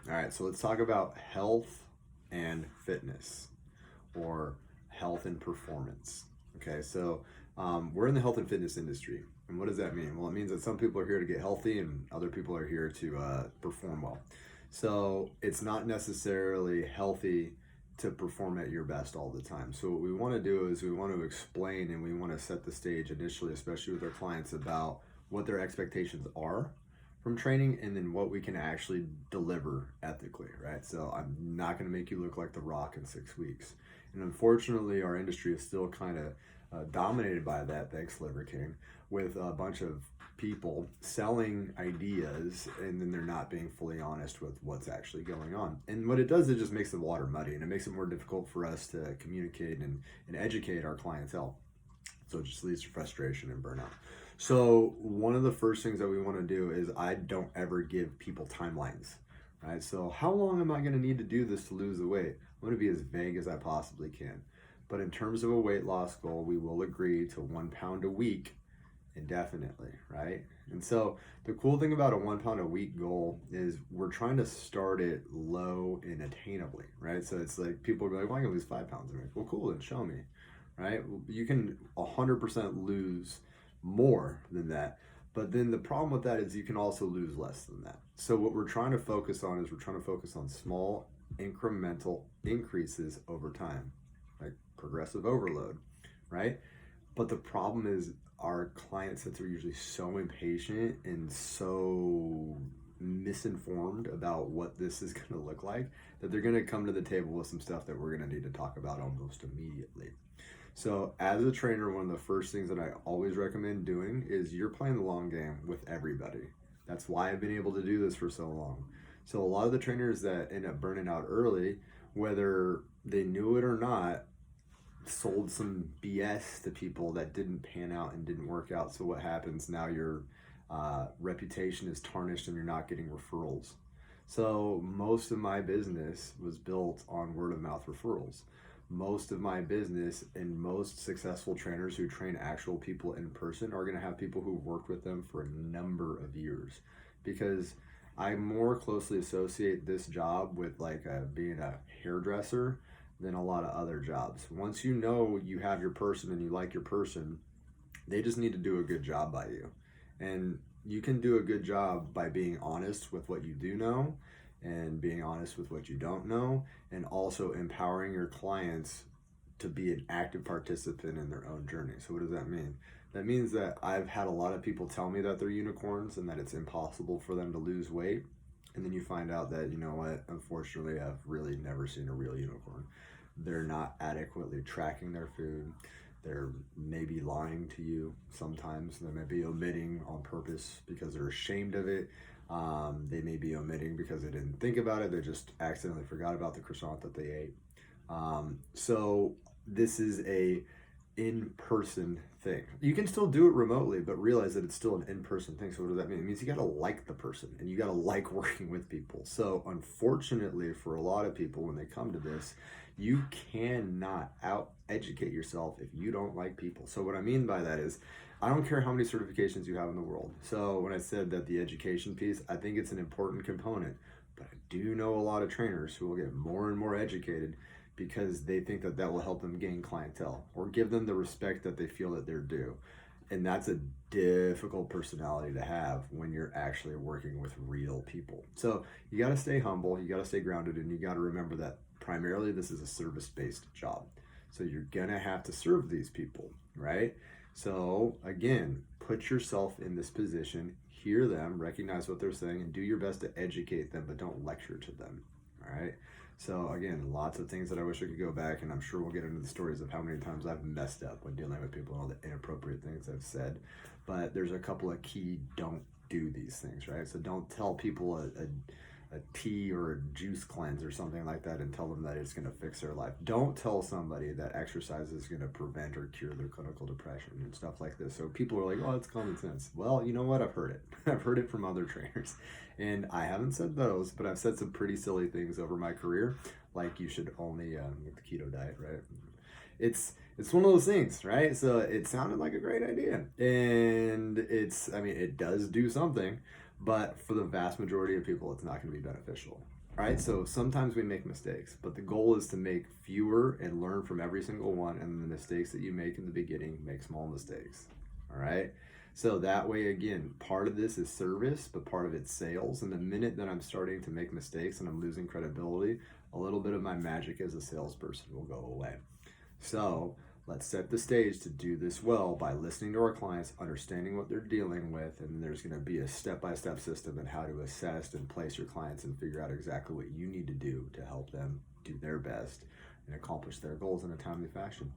All right, so let's talk about health and fitness, or health and performance. Okay, so we're in the health and fitness industry. And what does that mean? Well, it means that some people are here to get healthy and other people are here to perform well. So it's not necessarily healthy to perform at your best all the time. So what we want to do is we want to explain and we want to set the stage initially, especially with our clients, about what their expectations are from training and then what we can actually deliver ethically, right? So I'm not going to make you look like The Rock in 6 weeks. And unfortunately, our industry is still kind of dominated by that, thanks Liver King, with a bunch of people selling ideas and then they're not being fully honest with what's actually going on. And what it does, it just makes the water muddy and it makes it more difficult for us to communicate and educate our clientele. So it just leads to frustration and burnout. So one of the first things that we want to do is I don't ever give people timelines, right? So how long am I going to need to do this to lose the weight? I'm going to be as vague as I possibly can. But in terms of a weight loss goal, we will agree to 1 pound a week indefinitely, right? And so the cool thing about a 1 pound a week goal is we're trying to start it low and attainably, right? So it's like people are like, well, I can lose 5 pounds a week. Well, cool, then show me, right? You can 100% lose more than that. But then the problem with that is you can also lose less than that. So what we're trying to focus on is we're trying to focus on small incremental increases over time, like progressive overload, right? But the problem is our client sets are usually so impatient and so misinformed about what this is going to look like that they're going to come to the table with some stuff that we're going to need to talk about almost immediately. So as a trainer, one of the first things that I always recommend doing is you're playing the long game with everybody. That's why I've been able to do this for so long. So a lot of the trainers that end up burning out early, whether they knew it or not, sold some BS to people that didn't pan out and didn't work out. So what happens now? Your reputation is tarnished and you're not getting referrals. So most of my business was built on word of mouth referrals. Most of my business and most successful trainers who train actual people in person are going to have people who've worked with them for a number of years, because I more closely associate this job with like being a hairdresser than a lot of other jobs. Once you know you have your person and you like your person, they just need to do a good job by you. And you can do a good job by being honest with what you do know and being honest with what you don't know, and also empowering your clients to be an active participant in their own journey. So what does that mean? That means that I've had a lot of people tell me that they're unicorns and that it's impossible for them to lose weight. And then you find out that, you know what, unfortunately, I've really never seen a real unicorn. They're not adequately tracking their food. They're maybe lying to you sometimes. They may be omitting on purpose because they're ashamed of it. They may be omitting because they didn't think about it. They just accidentally forgot about the croissant that they ate. So this is a in-person thing. You can still do it remotely, but realize that it's still an in-person thing. So what does that mean? It means you got to like the person and you got to like working with people. So unfortunately for a lot of people, when they come to this, you cannot out-educate yourself if you don't like people. So what I mean by that is, I don't care how many certifications you have in the world. So when I said that the education piece, I think it's an important component, but I do know a lot of trainers who will get more and more educated because they think that that will help them gain clientele or give them the respect that they feel that they're due. And that's a difficult personality to have when you're actually working with real people. So you got to stay humble, you got to stay grounded, and you got to remember that primarily this is a service-based job. So you're going to have to serve these people, right? So again, put yourself in this position, hear them, recognize what they're saying, and do your best to educate them, but don't lecture to them, all right? So again, lots of things that I wish I could go back, and I'm sure we'll get into the stories of how many times I've messed up when dealing with people and all the inappropriate things I've said. But there's a couple of key don't do these things, right? So don't tell people a tea or a juice cleanse or something like that and tell them that it's going to fix their life. Don't tell somebody that exercise is going to prevent or cure their clinical depression and stuff like this. So people are like, oh, it's common sense. Well, you know what? I've heard it. I've heard it from other trainers. And I haven't said those, but I've said some pretty silly things over my career, like you should only get the keto diet, right? It's one of those things, right? So it sounded like a great idea. And it does do something. But for the vast majority of people, it's not going to be beneficial. All right, so sometimes we make mistakes, but the goal is to make fewer and learn from every single one. And the mistakes that you make in the beginning, make small mistakes. All right, so that way, again, part of this is service, but part of it's sales. And the minute that I'm starting to make mistakes and I'm losing credibility, a little bit of my magic as a salesperson will go away. So let's set the stage to do this well by listening to our clients, understanding what they're dealing with, and there's going to be a step-by-step system in how to assess and place your clients and figure out exactly what you need to do to help them do their best and accomplish their goals in a timely fashion.